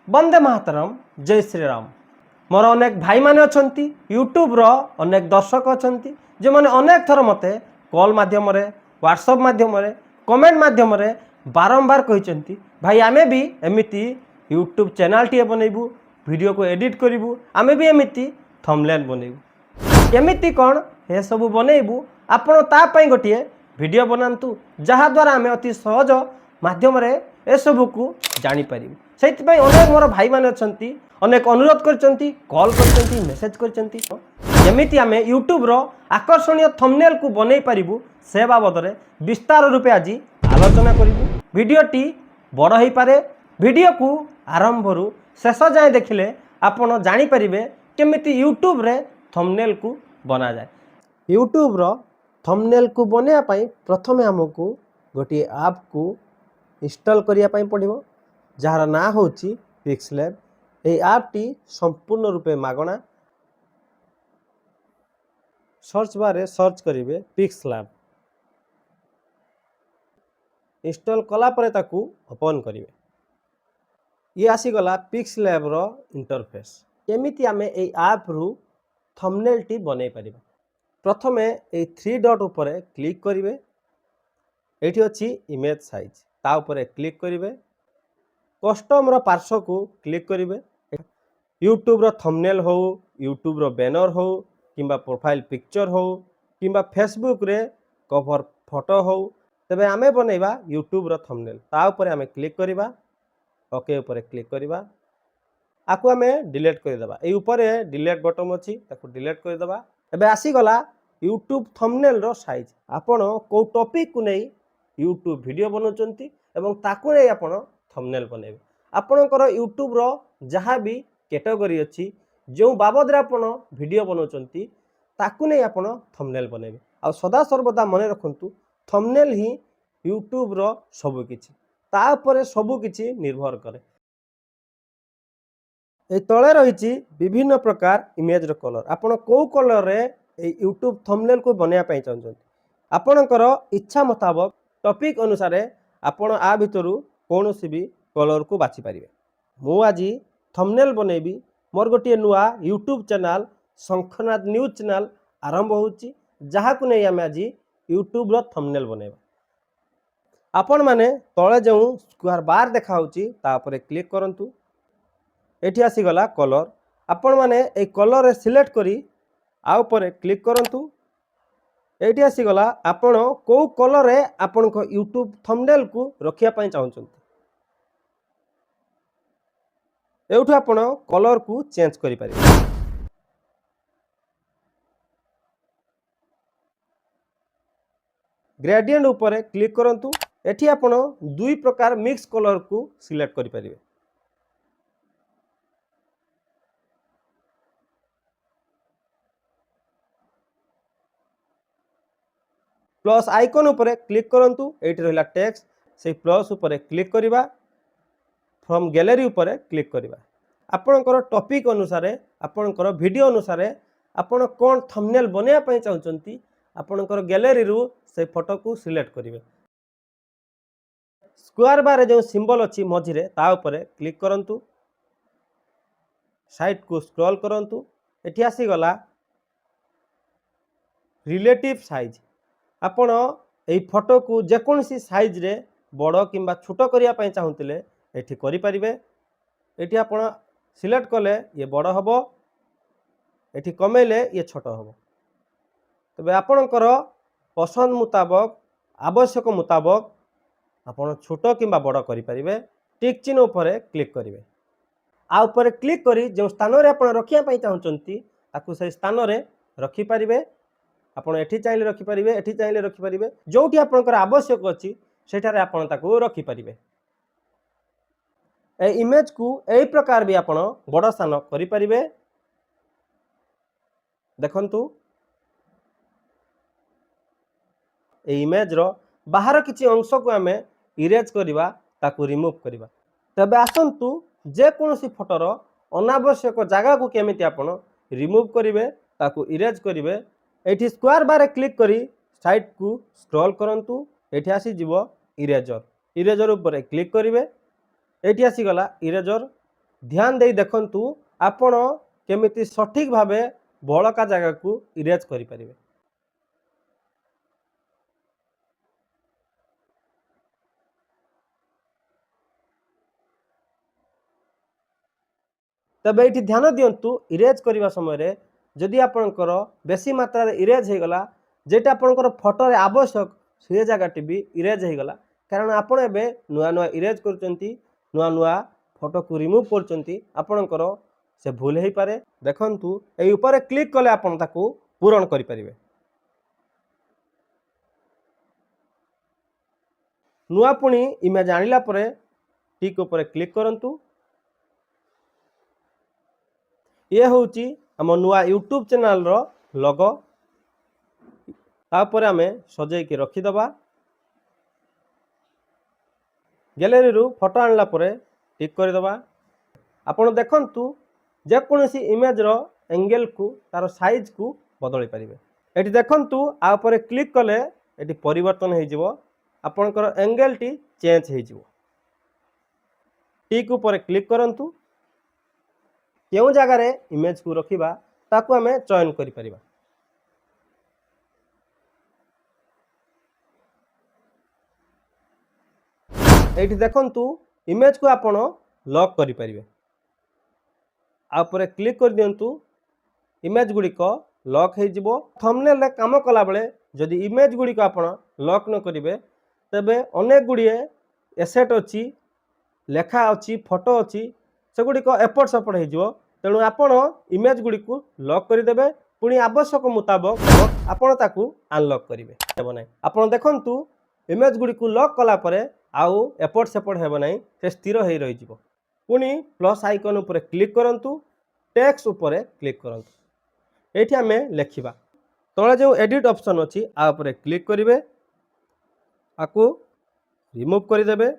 वंदे मातरम जय श्री राम। मोर अनेक भाई माने अछंती यूट्यूब रो अनेक दर्शक अछंती जे माने अनेक थर मते कॉल माध्यम रे व्हाट्सएप माध्यम रे कमेंट माध्यम रे बारंबार कहिसंती भाई आमे भी एमिति यूट्यूब चैनल टी बनेबू वीडियो को एडिट करिवु आमे भी एमिति थंबनेल बनेबू एमिति कोन हे सब बनेबू आपण ता पई गोटिए वीडियो बनांतु जहा द्वारा आमे अति सहज माध्यम रे ए सब को जानि परिबू से अनेक मोर भाई मैंने अच्छा अनेक अनुरोध करचंती कॉल करचंती मेसेज करचंती एमिति आमे यूट्यूब रो आकर्षणीय थंबनेल को बनै परिबू से बाबद रे विस्तार रूपे आज आलोचना करिबू। वीडियोटी बड़ होई पारे वीडियो को आरंभ रु शेष जाए देखिले आपण जानि परिबे केमिति यूट्यूब रे थंबनेल को बना जाए। यूट्यूब रो थंबनेल को बनेया पई प्रथमे हमकु गोटी ऐप को इंस्टॉल करिया पई पड़िबो जार ना होची पिक्सलैब। ये ऐप टी संपूर्ण रूपे मागणा। सर्च बारे सर्च करिवे पिक्सलैब इंस्टॉल कला परे ताकू ओपन करिवे। ये आसीगला पिक्सलैब रो इंटरफेस। केमिति आमे ए ऐप रु थंबनेल टी बनै परिबा। प्रथमे ए थ्री डॉट उपरे क्लिक करिवे। एठी अछि इमेज साइज ता उपरे क्लिक करिवे। कस्टम रो पार्श्व को क्लिक करिवे। यूट्यूब रो थंबनेल हो यूट्यूब रो बैनर हो किंबा प्रोफाइल पिक्चर हो किंबा फेसबुक रे कवर फोटो हो तबे आमे बनेबा यूट्यूब रो थंबनेल ता ऊपर आमे क्लिक करिबा। ओके ऊपर क्लिक करिबा। आकु आमे डिलीट कर देबा। ए ऊपर डिलीट बटन अछि ताकु डिलीट कर देबा। एबे आसी गला यूट्यूब थंबनेल रो साइज। आपण को टॉपिक को नै यूट्यूब वीडियो बनौचंती एवं ताकु नै आपण थंबनेल बनेबे। आपणकर यूट्यूब रो जहाँ भी कैटेगरी अच्छी जो बाबद आपण वीडियो बनौचंती ताकु नै आपण थंबनेल बनेबे। आ सदा सर्वदा मन रखंतु थंबनेल ही यूट्यूब रो सब किछि ता ऊपर सब किछि निर्भर करे। ए तळे रहिछि विभिन्न प्रकार इमेज रो कलर। आपण को कलर रे ए यूट्यूब थंबनेल को बनेया पई चाहंचंती आपणकर इच्छा मुताबिक टॉपिक अनुसार आपण आ भितरु कोनोसी भी कलर को बाछि परिबे। मु आज थंबनेल बनेबी मोर गोटे नुआ यूट्यूब चैनल शंखनाद न्यूज चैनल आरंभ होउची जहा को नै आमे आज यूट्यूब रो थंबनेल बनेबा। आपण माने तळे जो स्क्वायर बार देखा होउची ता ऊपर क्लिक करंतु। एठी आसी गला कलर। आपण माने ए कलर रे सिलेक्ट करी आ ऊपर क्लिक करंतु। एठी आसी गला आपण को कलर रे आपण को यूट्यूब थंबनेल को रखिया पई चाहंचंती एउठु आपण कलर को चेंज करि पारिबे। ग्रेडियंट ऊपर क्लिक करंतु। एठी आपण दुई प्रकार मिक्स कलर को सिलेक्ट करि पारिबे। प्लस आइकन ऊपर क्लिक करंतु। एठी रहला टेक्स्ट से प्लस ऊपर क्लिक करिबा। फ्रॉम गैलरी ऊपर क्लिक करिबा। आपणकर टॉपिक अनुसार आपणकर वीडियो अनुसार आपण कोन थंबनेल बनेया पई चाहउचंती आपणकर गैलरी रु से फोटो को सिलेक्ट करिवे। स्क्वायर बार जो सिंबल अछि मझिरे ता ऊपर क्लिक करंतु। साइड को स्क्रॉल करंतु। एठी आसी गला रिलेटिव साइज। आपण एई फोटो को जे कोनसी साइज रे बड़ किंबा छोटो करिया पई चाहउतिले एठी करि परिबे। एठी आपण सिलेक्ट कले ये बड़ हबो एठी कमेले ये छोट हबो। तबे आपणकर पसंद मुताबिक आवश्यक मुताबिक आपण छोटो किंबा बड़ करि परिबे। टिक चिन्ह ऊपर क्लिक करिवे। आ ऊपर क्लिक करी जो स्थान रे आपण रखिया पई चाहउचंती ताकू से स्थान रे रखि परिबे। आपण एठी चाहिले रखि परिबे एठी चाहिले रखि परिबे जोठी आपणकर आवश्यक अछि सेठारे आपण ताकू रखि परिबे। ए इमेज को एई प्रकार भी आपण बड़ स्थान करि परिबे। देखंतु ए इमेज रो बाहर किछि अंश को आमे इरेज करिबा ताकू रिमूव करिबा। तबे आसंतु जे कोनोसी फोटो रो अनावश्यक जगह को केमिति आपण रिमूव करिवे ताकू इरेज करिवे। एठी स्क्वायर बार क्लिक करी साइड को स्क्रॉल करंतु। एठी आसी जिवो इरेजर। इरेजर ऊपर क्लिक करिवे। एठी आसी गला इरेजर ध्यान देई देखंतु आपण केमिति सठिक भावे बळका जगह को इरेज करि परिबे। तबे ये ध्यान दिंतु इरेज करने समय जदि आपणकर बेसी मात्रा इरेज हो गला जेटा आपणकर फोटो आवश्यक से जगह भी इरेज हो गला कारण आपण एबे नुआ नुआ इरेज करचंती नुआ नुआ फोटो को रिमूव करचंती आपणकर से भूल हो पारे। देखंतु एई ऊपर क्लिक कले आपण ताकू पूरण करि परिबे। नुआ पुणी इमेज आनिला परे टिक ऊपर क्लिक करंतु। ये होची हम नुआ यूट्यूब चैनल रो लोगो तापर आमे सजै के रखी दबा। गैलरी रु फोटो आनला परे टिक कर दबा। आपण देखंतु जे कोनोसी इमेज रो एंगल को तार साइज को बदली परिबे। एटी देखंतु आ ऊपर क्लिक कले एटी परिवर्तन हो जिवो आपनकर एंगल टी चेंज हो जिवो। टिक ऊपर क्लिक करंतु केउ जगह रे इमेज को रखिबा ताकू हमें चयन करि परिबा। एटी देखंतु इमेज को आपण लॉक करि परिबे। आ ऊपर क्लिक कर दियंतु इमेज गुडी को लॉक हो जिवो। थंबनेल रे काम कला बेले जदि इमेज गुडी को आपण लॉक न करिवे तबे अनेक गुडिए एसेट अछि लेखा अछि फोटो अछि से गुडी को एपट सपट हो जिवो। तेणु आपण इमेज गुडी को लॉक करि देबे पुणी आवश्यक मुताबिक आपण ताकू अनलॉक करिवे हेबो नै। आपण देखंतु इमेज गुडी को लॉक कला परे आउ एपट सेपट हेबो नै से स्थिर होई रहि जिवो। पुणी प्लस आइकन ऊपर क्लिक करंतु टेक्स्ट ऊपर क्लिक करंतु एठी हमें लेखिबा तळे जो एडिट ऑप्शन अछि आ ऊपर क्लिक करिवे आकू रिमूव करि देबे।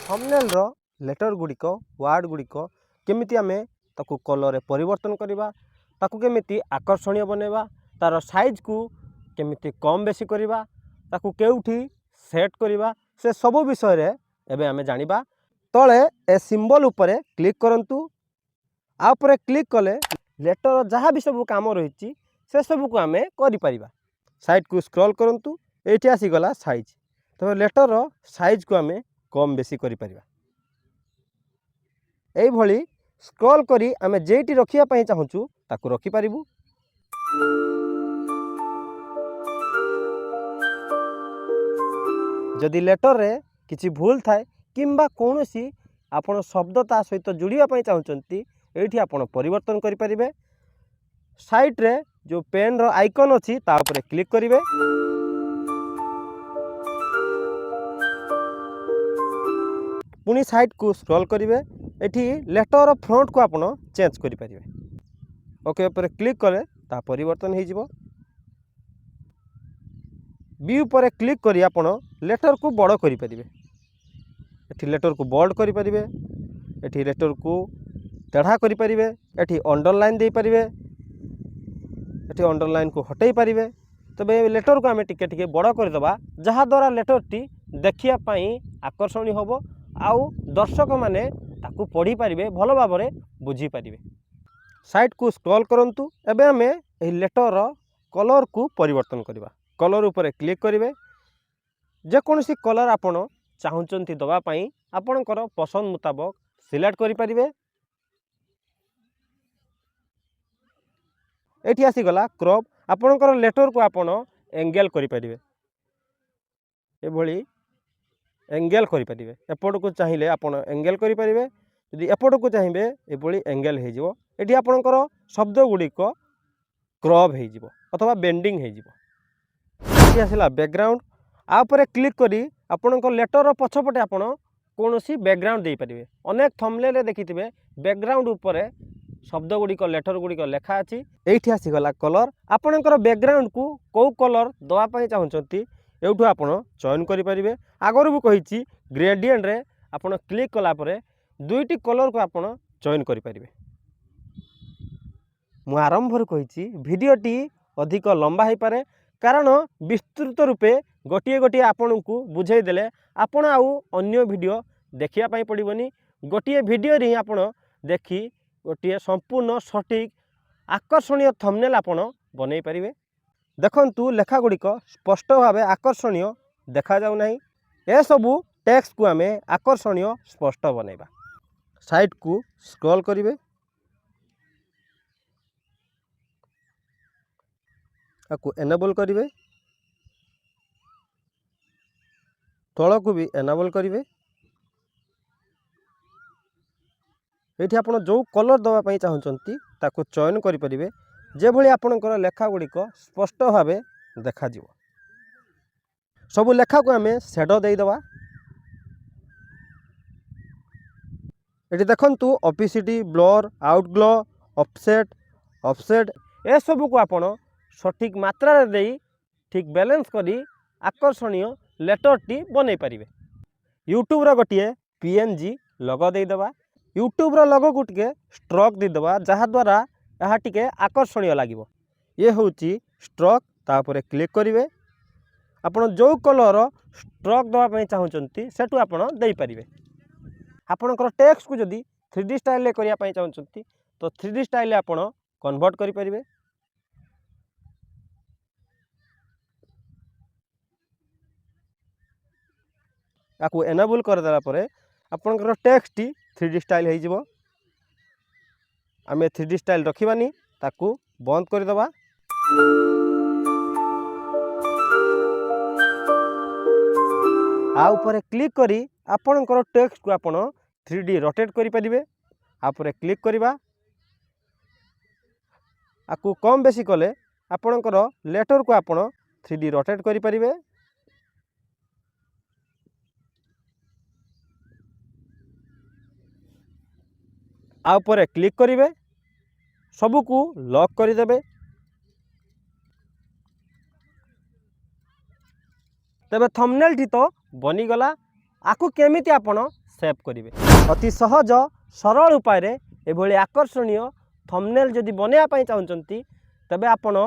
थंबनेल रो लेटर गुडिको वर्ड गुडिको केमिति हमें ताकू कलर परिवर्तन करिबा ताकू केमिति आकर्षणीय बनेबा तार साइज को केमिति कम बेसी करिबा ताकू केउठी सेट करिबा से सब विषय रे एबे हमें जानिबा। तळे ए सिंबल ऊपर क्लिक करंतु आ ऊपर क्लिक कले लेटर जहाँ भी सब काम रही से सब को हमें करि परिबा। साइड को स्क्रॉल करंतु एठी आसी गला साइज तो लेटर साइज को हमें कम बेसी करि परिबा। एई भली स्क्रॉल करी आमे जेटी रखिया पई चाहूचु ताकू रखि परिबु। जदि लेटर रे किछि भूल थाए किंबा कोनोसी आपण शब्द ता सहित जुड़िया पई चाहूचंती एठी आपण परिवर्तन करि परिबे। साइड रे जो पेन रो आइकन अछि ता ऊपर क्लिक करिवे। पुणी साइड को स्क्रॉल करिवे एठी लेटर फ्रंट को आपण चेंज करि परिबे। ओके ऊपर क्लिक कले ता परिवर्तन हो जिवो। बी ऊपर क्लिक करी आपण लेटर को बड़ करि परिबे। एठी लेटर को बोल्ड करि परिबे एठी लेटर को टेढ़ा करि परिबे एठी अंडरलाइन दे परिबे एठी अंडरलाइन को हटै परिबे। तबे लेटर को आमे टिके टिके बड़ कर दबा जहा द्वारा लेटर टी देखिया पई आकर्षणीय होबो आउ दर्शक माने ताकू पढ़ी पारिबे भल भाबरे बुझी पारिबे। साइड को स्क्रॉल करंतु एबे हमें एही लेटर कलर को परिवर्तन करबा। कलर ऊपर क्लिक करिवे जे कोनोसी कलर आपण चाहूचंती दबा पई आपणकर पसंद मुताबिक सिलेक्ट करि पारिबे। एठी आसी गला क्रॉप आपणकर लेटर को आपण एंगल करि पारिबे ए भली एंगल करि पारिबे। एपट को चाहिए आपण एंगल करि पारिबे यदि एपट को चाहिए ए भली एंगल हे जिवो। एठी आपणकर शब्द गुडी को क्रॉप हे जिवो अथवा बेंडिंग हे जिवो। एठी आसिला बैकग्राउंड आ ऊपर क्लिक करी आपणकर लेटर पछपटे आपण कोनोसी बैकग्राउंड दे पारिबे। अनेक थंबनेल रे देखिथिबे बैकग्राउंड ऊपर शब्द गुडी को लेटर गुडी को लेखा अछि। एठी आसी गला कलर आपणकर बैकग्राउंड को को कलर दवा पई चाहूचंती एउठु आपण चयन करि पारिबे। आगर भी कहिछि ग्रेडियंट रे आपण क्लिक कला परे दुईटी कलर को आपण चयन करि पारिबे। मु आरंभ रे कहिछि भिडियोटी अधिक लंबा हे पारे कारण विस्तृत रूपे गोटे गोटे आपण को बुझे देले आपण आउ अन्य वीडियो देखिया पई पड़िबनी गोटे वीडियो रे आपण देखी गोटे संपूर्ण सटीक आकर्षणीय थंबनेल आपण बनै परिबे। देखंतु लेखा गुड़िक स्पष्ट भाव आकर्षणीय देखा जाउ नाही। ए सबु टेक्स्ट को आमे आकर्षणीय स्पष्ट बनैबा। साइड को स्क्रॉल करिवे, आपको एनेबल करिवे, तल को भी एनेबल करिवे। एठी आपण जो कलर दवा पई चाहउचंती ताको चयन करि परिवे जे भली आपनकर लेखा गुड़िक स्पष्ट भाव देखा जिवो। सब लेखा को आमे शेडो देई दवा। एठी देखंतु ओपेसिटी, ब्लर, आउटग्लो, ऑफसेट ए सब को आपण सठिक मात्रा रे देई ठीक बैलेंस करी आकर्षणीय लेटर टी बनै परिवे। यूट्यूब रो गोटिए पीएनजी लोगो देई दवा। यूट्यूब रो लोगो को टिके स्ट्रोक दे दवा जहा द्वारा यहा टिके आकर्षणीय लागिवो। ये होउची स्ट्रोक, तापरे क्लिक करिवे। आपण जो कलर स्ट्रोक दवा पई चाहउचंती सेटु आपण देई परिवे। आपणकर टेक्स्ट को जदि 3D स्टाइल ले करिया पई चाहउचंती तो 3D स्टाइल ले आपण कन्वर्ट करि परिवे। आपको एनेबल कर देला परे आपणकर टेक्स्ट टी 3D स्टाइल हो जिवो। आमे 3D स्टाइल रखिबानी, ताकू बंद कर दबा। आ ऊपर क्लिक करी आपणकर टेक्स्ट को आपण 3D रोटेट करि परिबे। आपरे क्लिक करिबा। आपको कम बेसी कले आपणकर लेटर को आपण 3D रोटेट करि परिबे। आ ऊपर क्लिक करिवे, सबू को लॉक कर देबे। तबे थंबनेल टी तो बनी गला। आकु केमिति आपण सेव करिवे? अति सहज सरल उपाय रे एभली आकर्षणीय थंबनेल जदि बनेया पई चाहउचंती तबे आपण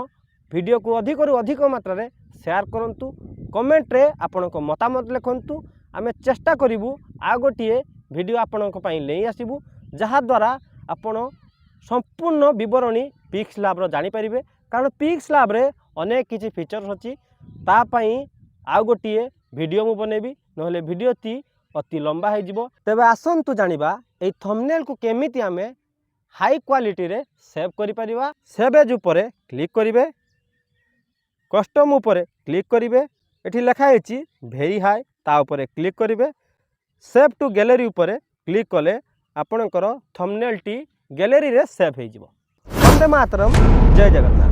वीडियो को अधिक रु अधिक मात्रा रे शेयर करंतु। कमेंट रे आपण को मतामत लिखंतु। आमे चेष्टा करिवु आ गोटिए वीडियो आपण को पई लेई आसीबु जहा द्वारा आपण संपूर्ण विवरणी पिक्सलैब रो जानि परिबे। कारण पिक्सलैब रे अनेक किछि फीचर्स अछि, ता पई आ गोटिए वीडियो मु बनेबी, नहले वीडियो ती अति लंबा हो जिवो। तबे आसंतु जानिबा ए थंबनेल को केमिति आमे हाई क्वालिटी रे सेव करि परिबा। सेव एज ऊपर क्लिक करिवे, कस्टम ऊपर क्लिक करिवे। एठी लिखा हेछि वेरी हाई, ता ऊपर क्लिक करिवे। सेव टू गैलरी ऊपर क्लिक कले आपणकर थंबनेल टी गैलरी रे सेव हो जिवो। वंदे मातरम, जय जगन्नाथ।